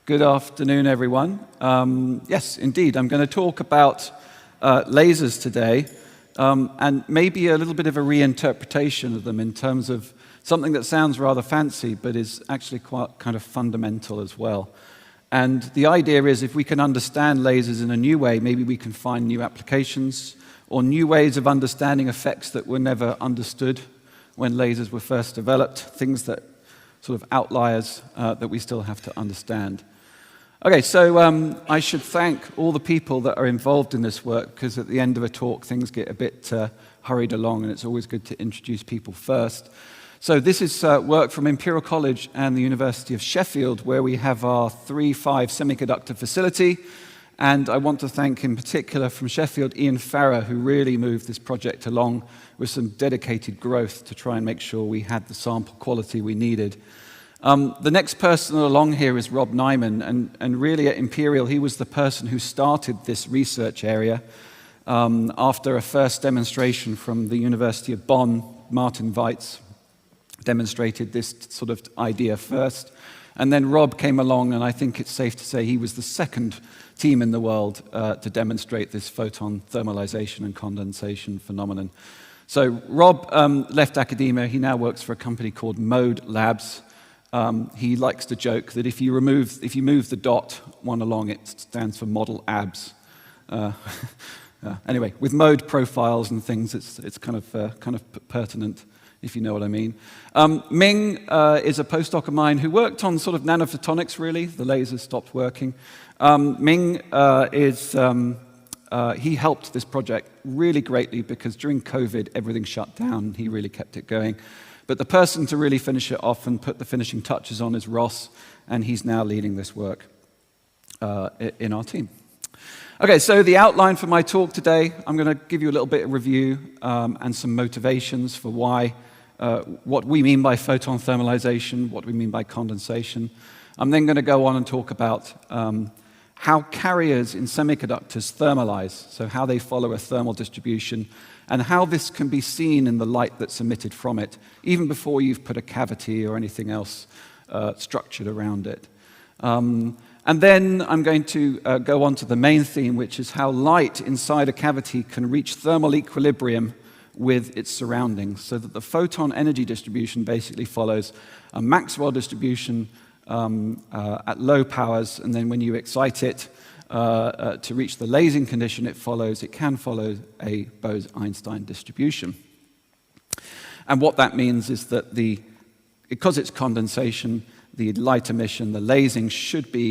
Good afternoon, everyone. Yes, indeed, I'm going to talk about lasers today, and maybe a little bit of a reinterpretation of them in terms of something that sounds rather fancy, but is actually quite kind of fundamental as well. And the idea is if we can understand lasers in a new way, maybe we can find new applications or new ways of understanding effects that were never understood when lasers were first developed, things that sort of outliers that we still have to understand. Okay, so I should thank all the people that are involved in this work, because at the end of a talk, things get a bit hurried along, and it's always good to introduce people first. So this is work from Imperial College and the University of Sheffield, where we have our 3.5 semiconductor facility. And I want to thank, in particular, from Sheffield, Ian Farrer, who really moved this project along with some dedicated growth to try and make sure we had the sample quality we needed. The next person along here is Rob Nyman, and really at Imperial, he was the person who started this research area. After a first demonstration from the University of Bonn, Martin Weitz demonstrated this sort of idea first. And then Rob came along, and I think it's safe to say he was the second team in the world to demonstrate this photon thermalization and condensation phenomenon. So Rob left academia. He now works for a company called Mode Labs. He likes to joke that if you move the dot one along, it stands for model abs. Anyway, with mode profiles and things, it's kind of pertinent, if you know what I mean. Ming is a postdoc of mine who worked on sort of nanophotonics, really. The lasers stopped working. Ming he helped this project really greatly because during COVID, everything shut down, and he really kept it going. But the person to really finish it off and put the finishing touches on is Ross, and he's now leading this work in our team. Okay, so the outline for my talk today, I'm going to give you a little bit of review and some motivations for why, what we mean by photon thermalization, what we mean by condensation. I'm then going to go on and talk about how carriers in semiconductors thermalize, so how they follow a thermal distribution, and how this can be seen in the light that's emitted from it, even before you've put a cavity or anything else structured around it. And then I'm going to go on to the main theme, which is how light inside a cavity can reach thermal equilibrium with its surroundings, so that the photon energy distribution basically follows a Maxwell distribution at low powers, and then when you excite it to reach the lasing condition, it can follow a Bose Einstein distribution. And what that means is that because it's condensation, the light emission, the lasing should be